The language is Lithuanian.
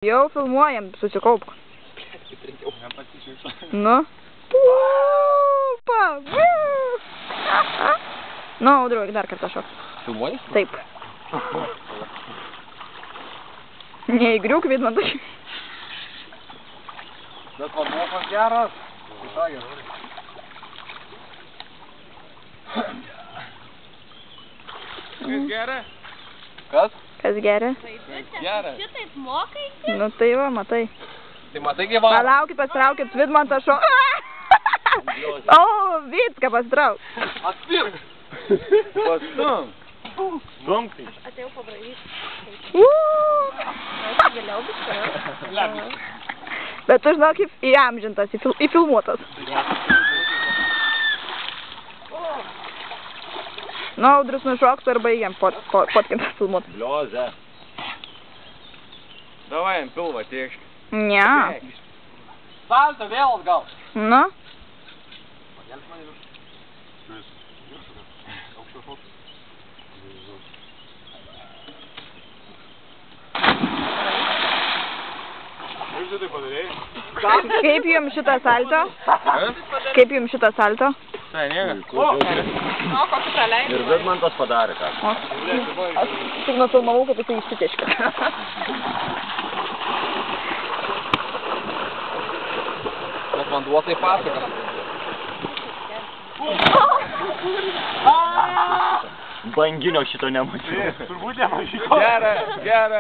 Jau filmuojam, susikaupk. Nu. Pupa. Nu, Audriau, dar kartą šok. Filmuoji? Taip. Neįgriuk, Vidmantai. Bet vanduokas geras. Visai geras. Kas geria? Kas? Kas geria? Geria. Šitaip mokai? Nu tai va, matai. Tai matai gyvą? Palaukit, pasitraukit, Vidmantą šok. O, Vicka pasitrauk. Atspirk. Pastum. Stumk. Atėjau pabražyti. Vėliau biškai. Bet tu žinok, įamžintas, įfilmuotas. Nu, Audrius nušoks ir baigiam potkintą filmuot. Bliozė. Davai, ant pilvą tiekšk. Ne. Salto vėl atgal. Nu? Pagelbs man į viršų. Aukščiau šok. Kaip tu tai padarėjai? Kaip jums šitas salto? Kaip jums šitas salto? Tai, niega. O, kokį praleidai? Ir Vidmantas padarė ką. Aš tik nufilmavau, kaip jisai išsitieškė. Bet man duotai pasaka. Banginio šito nemačiau. Turbūt nemačiau. Gerai, gerai.